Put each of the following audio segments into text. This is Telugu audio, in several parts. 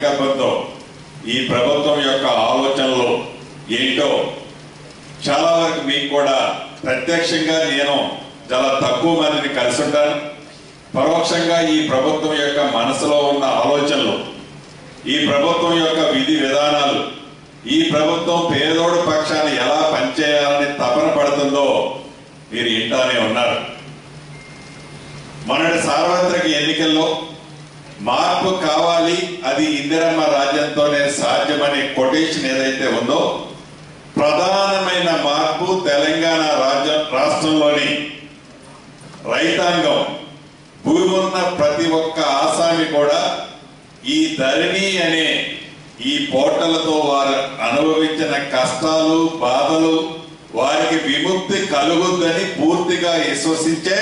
సంకల్పంతో ఈ ప్రభుత్వం యొక్క ఆలోచనలు ఏంటో చాలా వరకు మీకు కూడా ప్రత్యక్షంగా నేను చాలా తక్కువ మందిని కలిసి ఉంటాను. పరోక్షంగా ఈ ప్రభుత్వం యొక్క మనసులో ఉన్న ఆలోచనలు, ఈ ప్రభుత్వం యొక్క విధి విధానాలు, ఈ ప్రభుత్వం పేదోడు పక్షాన్ని ఎలా పనిచేయాలని తపన పడుతుందో మీరు ఇంటానే ఉన్నారు. మొన్నటి సార్వత్రిక ఎన్నికల్లో మార్పు కావాలి, అది ఇందిరమ్మ రాజ్యంతోనే సాధ్యమనే కొటేషన్ ఏదైతే ఉందో, ప్రధానమైన మార్పు తెలంగాణ రాష్ట్రంలోని రైతాంగం, భూమి ఉన్న ప్రతి ఒక్క ఆసామి కూడా ఈ ధరణి అనే ఈ పోర్టలతో వారు అనుభవించిన కష్టాలు, బాధలు, వారికి విముక్తి కలుగుద్దని పూర్తిగా విశ్వసించే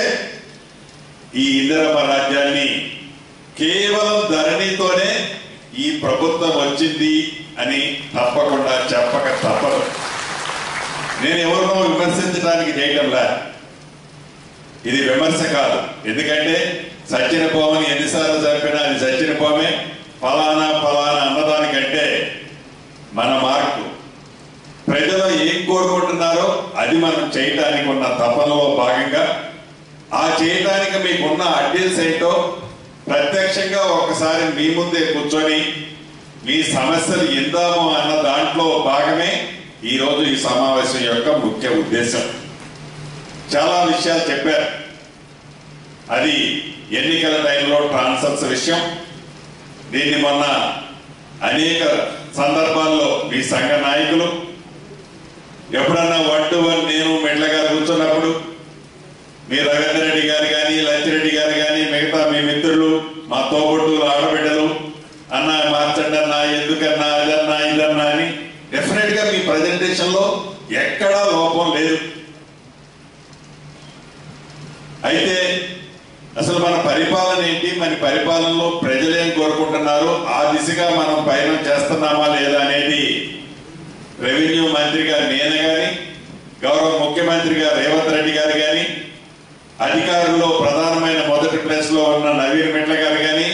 ఈ ఇందిరమ్మ రాజ్యాన్ని కేవలం ధరణితోనే ఈ ప్రభుత్వం వచ్చింది అని తప్పకుండా చెప్పక తప్పదు. నేను ఎవరినో విమర్శించడానికి చేయటంలా, ఇది విమర్శ కాదు. ఎందుకంటే సచిన పాముని ఎన్నిసార్లు చంపినా అది సచిన పామే. ఫలానా ఫలానా అన్నదానికంటే మన మార్పు, ప్రజలు ఏం కోరుకుంటున్నారో అది మనం చేయటానికి ఉన్న తపనలో భాగంగా, ఆ చేయటానికి మీకున్న అడ్డీల్స్ ఏంటో ప్రత్యక్షంగా ఒకసారి మీ ముందే కూర్చొని మీ సమస్యలు ఇందాము అన్న దాంట్లో భాగమే ఈరోజు ఈ సమావేశం యొక్క ముఖ్య ఉద్దేశం. చాలా విషయాలు చెప్పారు. అది ఎన్నికల టైంలో ట్రాన్స్ఫర్స్ విషయం. దీన్ని మొన్న అనేక సందర్భాల్లో మీ సంఘ నాయకులు ఎప్పుడన్నా 1 to 1 నేను మెట్లగా కూర్చున్నప్పుడు మీ రవీంద్ర రెడ్డి గారు కానీ, లచ్చిరెడ్డి గారు కానీ, మిగతా మీ మిత్రులు, మా తోబుట్టులు, ఆడబిడ్డలు, అన్న మార్చండి అన్నా, ఎందుకన్నా, అదన్నా, ఇదన్నా అని డెఫినెట్ గా మీ ప్రజెంటేషన్ లో ఎక్కడా లోపం లేదు. అయితే అసలు మన పరిపాలన ఏంటి, మన పరిపాలనలో ప్రజలు ఏం కోరుకుంటున్నారు, ఆ దిశగా మనం పయనం చేస్తున్నామా లేదా అనేది రెవెన్యూ మంత్రిగా నేను కానీ, గౌరవ ముఖ్యమంత్రిగా రేవంత్ రెడ్డి గారు కానీ, అధికారుల్లో ప్రధానమైన మొదటి ప్లేస్ లో ఉన్న నవీన్ మిట్ల గారు కానీ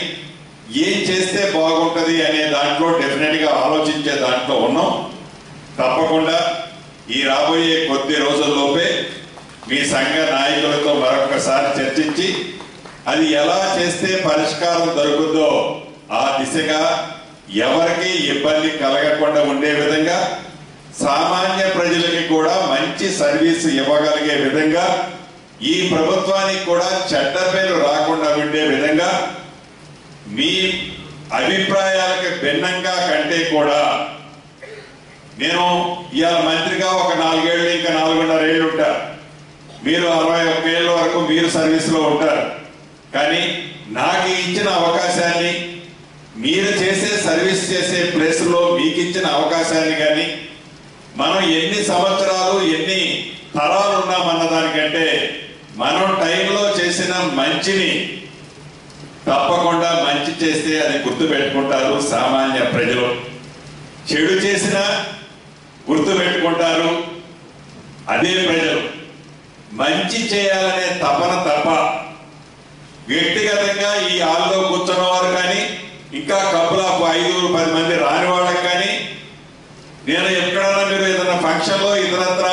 ఏం చేస్తే బాగుంటది అనే దాంట్లో డెఫినెట్ గా ఆలోచించే దాంట్లో ఉన్నాం. తప్పకుండా ఈ రాబోయే కొద్ది రోజుల్లోపే మీ సంఘ నాయకులతో మరొకసారి చర్చించి అది ఎలా చేస్తే పరిష్కారం దొరుకుతుందో ఆ దిశగా ఎవరికి ఇబ్బంది కలగకుండా ఉండే విధంగా, సామాన్య ప్రజలకి కూడా మంచి సర్వీస్ ఇవ్వగలిగే విధంగా, ఈ ప్రభుత్వానికి కూడా చెడ్డ పేరు రాకుండా ఉండే విధంగా, మీ అభిప్రాయాలకు భిన్నంగా కంటే కూడా నేను ఇవాళ మంత్రిగా ఒక 4 ఏళ్ళు, ఇంకా 4.5 ఏళ్ళు ఉంటారు. మీరు 61 ఏళ్ళ వరకు మీరు సర్వీస్ లో ఉంటారు. కానీ నాకు ఇచ్చిన అవకాశాన్ని, మీరు చేసే సర్వీస్ చేసే ప్లేస్ లో మీకు ఇచ్చిన అవకాశాన్ని కానీ, మనం ఎన్ని సంవత్సరాలు ఎన్ని తరాలు ఉన్నామన్న దానికంటే మనం టైంలో చేసిన మంచిని తప్పకుండా మంచి చేస్తే అది గుర్తు పెట్టుకుంటారు సామాన్య ప్రజలు. చెడు చేసినా గుర్తు పెట్టుకుంటారు అదే ప్రజలు. మంచి చేయాలనే తపన తప్ప వ్యక్తిగతంగా ఈ హాల్లో కూర్చున్న వారు కానీ, ఇంకా కప్పుల 5-10 మంది రాని వాళ్ళకి కానీ, నేను ఎక్కడైనా మీరు ఏదైనా ఫంక్షన్ లో ఇతరత్ర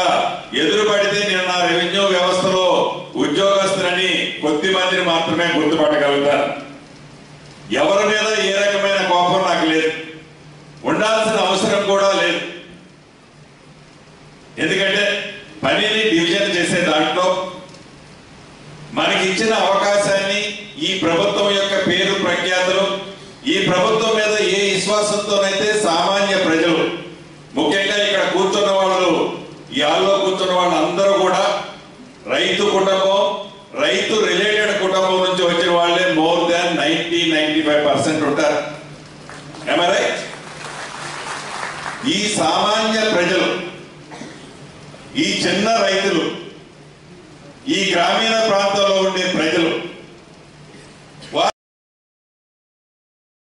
ఎదురు పడితే నేను నా రెవెన్యూ వ్యవస్థలో ఉద్యోగస్తులని కొద్ది మందిని మాత్రమే గుర్తుపట్టగలుగుతాను. ఎవరి మీద ఏ రకమైన కోపం నాకు లేదు, ఉండాల్సిన అవసరం కూడా లేదు. ఎందుకంటే పనిని డివిజన్ చేసే దాంట్లో మనకి ఇచ్చిన అవకాశాన్ని, ఈ ప్రభుత్వం యొక్క పేరు ప్రఖ్యాతులు, ఈ ప్రభుత్వం మీద ఏ విశ్వాసంతోనైతే సామాన్య ప్రజలు, ముఖ్యంగా ఇక్కడ కూర్చున్న వాళ్ళు, ఈ హాల్లో కూర్చున్న వాళ్ళు అందరూ కూడా రైతు కుటుంబం, రైతు రిలేటెడ్ కుటుంబం నుంచి వచ్చిన వాళ్ళే మోర్ దాన్ 90-95% ఉంటారు. ఈ సామాన్య ప్రజలు, ఈ చిన్న రైతులు, ఈ గ్రామీణ ప్రాంతాల్లో ఉండే